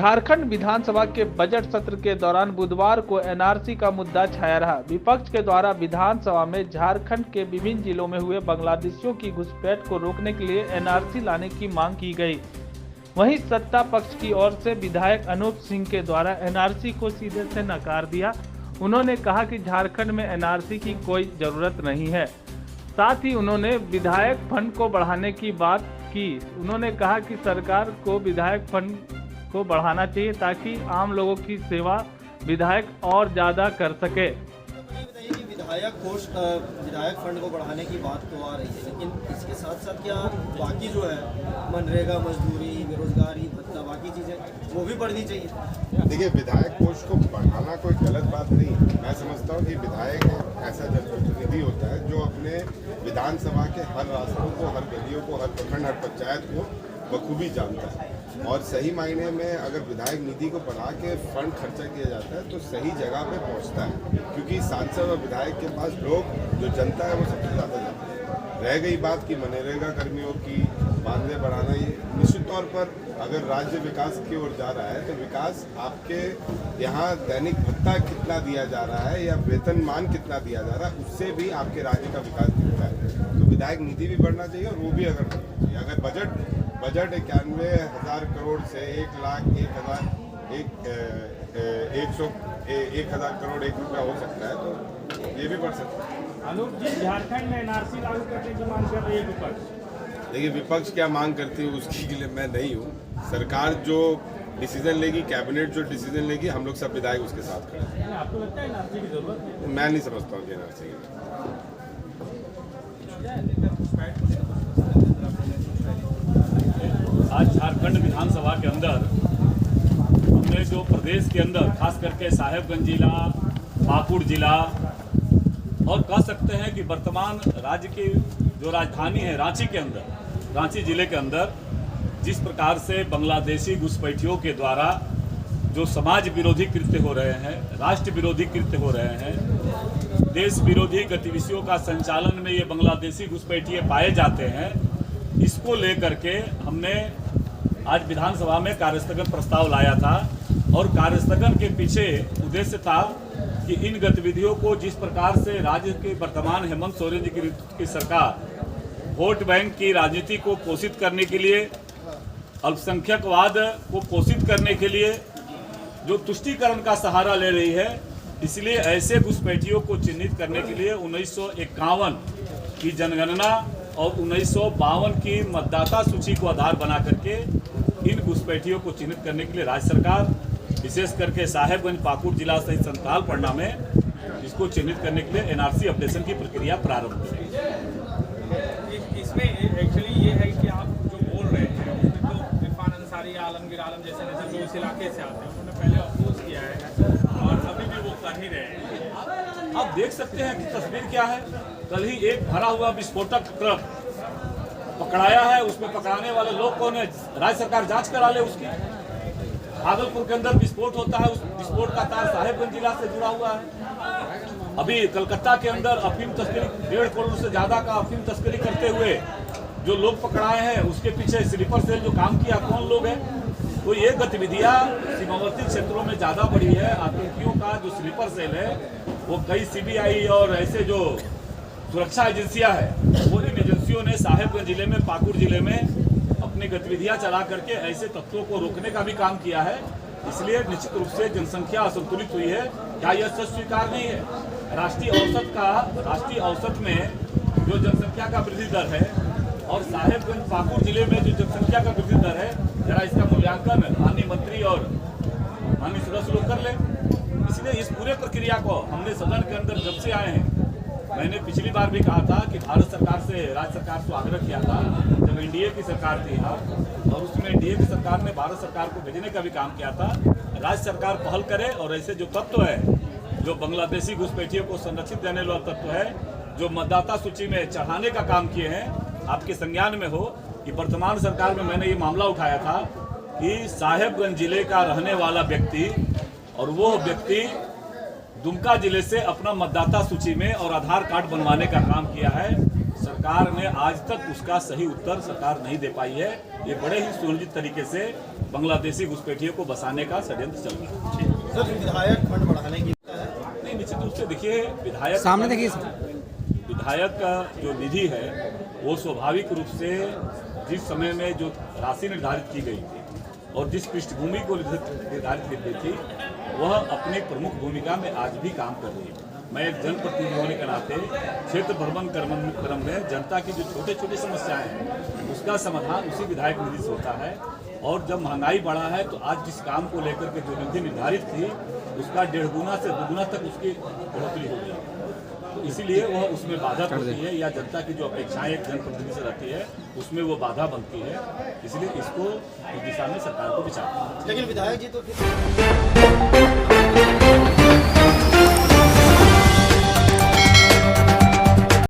झारखंड विधानसभा के बजट सत्र के दौरान बुधवार को एनआरसी का मुद्दा छाया रहा। विपक्ष के द्वारा विधानसभा में झारखंड के विभिन्न जिलों में हुए बांग्लादेशियों की घुसपैठ को रोकने के लिए एनआरसी लाने की मांग की गई। वहीं सत्ता पक्ष की ओर से विधायक अनूप सिंह के द्वारा एनआरसी को सीधे से नकार दिया। उन्होंने कहा कि झारखंड में एनआरसी की कोई जरूरत नहीं है। साथ ही उन्होंने विधायक फंड को बढ़ाने की बात की। उन्होंने कहा कि सरकार को विधायक फंड को बढ़ाना चाहिए ताकि आम लोगों की सेवा विधायक और ज्यादा कर सके। विधायक फंड को बढ़ाने की बात तो आ रही है, लेकिन इसके साथ साथ क्या बाकी जो है मनरेगा, मजदूरी, बेरोजगारी भत्ता, बाकी चीजें वो भी बढ़नी चाहिए। देखिए, विधायक कोष को बढ़ाना कोई गलत बात नहीं। मैं समझता हूँ कि विधायक ऐसा जनप्रतिनिधि होता है जो अपने विधानसभा के हर रास्तों को, हर गलियों को, हर प्रखंड, हर पंचायत को बखूबी जानता है। और सही मायने में अगर विधायक निधि को बढ़ा के फंड खर्चा किया जाता है तो सही जगह पे पहुंचता है, क्योंकि सांसद और विधायक के पास लोग, जो जनता है, वो सबसे ज़्यादा जाती है। रह गई बात कि मनरेगा कर्मियों की मानदेय बढ़ाना, ये निश्चित तौर पर अगर राज्य विकास की ओर जा रहा है तो विकास आपके यहाँ दैनिक भत्ता कितना दिया जा रहा है या वेतनमान कितना दिया जा रहा है, उससे भी आपके राज्य का विकास दिखता है। तो विधायक निधि भी बढ़ना चाहिए, और वो भी अगर बजट 91,000 करोड़ से 1,00,000 करोड़ ₹1 हो सकता है, तो ये भी बढ़ सकता है। अनूप जी, झारखंड में एनआरसी लागू करने की मांग कर रही है विपक्ष। देखिए, विपक्ष क्या मांग करती है उसके लिए मैं नहीं हूँ। सरकार जो डिसीजन लेगी, कैबिनेट जो डिसीजन लेगी, हम लोग सब विधायक उसके साथ खड़े हैं। आपको लगता है एनआरसी की जरूरत है? मैं नहीं समझता हूँ कि एनआरसी की। आज झारखंड विधानसभा के अंदर हमने जो प्रदेश के अंदर खास करके साहेबगंज जिला, पाकुड़ जिला और कह सकते हैं कि वर्तमान राज्य की जो राजधानी है रांची के अंदर, रांची जिले के अंदर जिस प्रकार से बांग्लादेशी घुसपैठियों के द्वारा जो समाज विरोधी कृत्य हो रहे हैं, राष्ट्र विरोधी कृत्य हो रहे हैं, देश विरोधी गतिविधियों का संचालन में ये बांग्लादेशी घुसपैठिए पाए जाते हैं, इसको लेकर के हमने आज विधानसभा में कार्यस्थगन प्रस्ताव लाया था। और कार्यस्थगन के पीछे उद्देश्य था कि इन गतिविधियों को जिस प्रकार से राज्य के वर्तमान हेमंत सोरेन जी की सरकार वोट बैंक की राजनीति को पोषित करने के लिए, अल्पसंख्यकवाद को पोषित करने के लिए जो तुष्टीकरण का सहारा ले रही है, इसलिए ऐसे घुसपैठियों को चिन्हित करने के लिए 1951 की जनगणना और 1952 की मतदाता सूची को आधार बना करके इन घुसपैठियों को चिन्हित करने के लिए राज्य सरकार, विशेष करके साहेबगंज, पाकुड़ जिला सहित संथाल पटना में इसको चिन्हित करने के लिए एनआरसी अपडेशन की प्रक्रिया प्रारंभ करेगी। इसमें एक्चुअली ये है कि आप जो बोल रहे हैं उसमें तो इरफान अंसारी, आलमगीर आलम जैसे नेता जो इस इलाके से आते हैं उन्होंने पहले अपोज किया है और अभी भी वो कर ही रहे हैं। आप देख सकते हैं कि तस्वीर क्या है। कल ही एक भरा हुआ विस्फोटक ट्रक पकड़ाया है, उसमें पकड़ाने वाले लोग कौन है? राज्य सरकार जांच करा ले उसकी। भागलपुर के अंदर विस्फोट होता है, उस विस्फोट का तार साहेबगंज जिला से जुड़ा हुआ है। अभी कलकत्ता के अंदर अफीम तस्करी, 1.5 करोड़ से ज्यादा का अफीम तस्करी करते हुए जो लोग पकड़ाए हैं, उसके पीछे स्लीपर सेल जो काम किया, कौन लोग हैं? तो ये गतिविधियां सीमावर्ती क्षेत्रों में ज्यादा बढ़ी है। आतंकियों का जो स्लीपर सेल है वो कई सीबीआई और ऐसे जो सुरक्षा एजेंसियां हैं, वो इन एजेंसियों ने साहेबगंज जिले में, पाकुड़ जिले में अपनी गतिविधियां चला करके ऐसे तत्वों को रोकने का भी काम किया है। इसलिए निश्चित रूप से जनसंख्या असंतुलित हुई है। क्या यह सच स्वीकार नहीं है? राष्ट्रीय औसत में जो जनसंख्या का वृद्धि दर है और साहेबगंज, पाकुड़ जिले में जो जनसंख्या का वृद्धि दर है, जरा इसका मूल्यांकन माननीय मंत्री और माननीय सदस्य लोग कर ले। इसलिए इस पूरे प्रक्रिया को हमने सदन के अंदर जब से आए हैं, मैंने पिछली बार भी कहा था कि भारत सरकार से, राज्य सरकार को आग्रह किया था जब एनडीए की सरकार थी यहाँ, और उसमें एनडीए की सरकार ने भारत सरकार को भेजने का भी काम किया था। राज्य सरकार पहल करे और ऐसे जो तत्व है, जो बांग्लादेशी घुसपैठियों को संरक्षित देने वाला तत्व है, जो मतदाता सूची में चढ़ाने का काम किए हैं, आपके संज्ञान में हो कि वर्तमान सरकार में मैंने ये मामला उठाया था कि साहेबगंज जिले का रहने वाला व्यक्ति और वो व्यक्ति दुमका जिले से अपना मतदाता सूची में और आधार कार्ड बनवाने का काम किया है। सरकार ने आज तक उसका सही उत्तर सरकार नहीं दे पाई है। ये बड़े ही सुनिश्चित तरीके से बांग्लादेशी घुसपैठियों को बसाने का षड्यंत्र चल रहा है। सर विधायक फंड बढ़ाने की नहीं, निश्चित रूप से देखिए, विधायक सामने देखिए विधायक का जो निधि है वो स्वाभाविक रूप से जिस समय में जो राशि निर्धारित की गई थी और जिस पृष्ठभूमि को निर्धारित की गई थी वह अपनी प्रमुख भूमिका में आज भी काम कर रही है। मैं एक जनप्रतिनिधि होने के नाते क्षेत्र भ्रमण क्रम में जनता की जो छोटे छोटी समस्याएं हैं उसका समाधान उसी विधायक निधि से होता है। और जब महंगाई बढ़ा है तो आज जिस काम को लेकर के जो निधि निर्धारित थी उसका 1.5 गुना से 2 गुना तक उसकी बढ़ोतरी हो गई। तो इसीलिए वह उसमें बाधा होती है या जनता की जो अपेक्षाएं एक जनप्रतिनिधि से रहती है उसमें वो बाधा बनती है। इसलिए इसको इस दिशा में सरकार को विचार करना है। लेकिन विधायक जी तो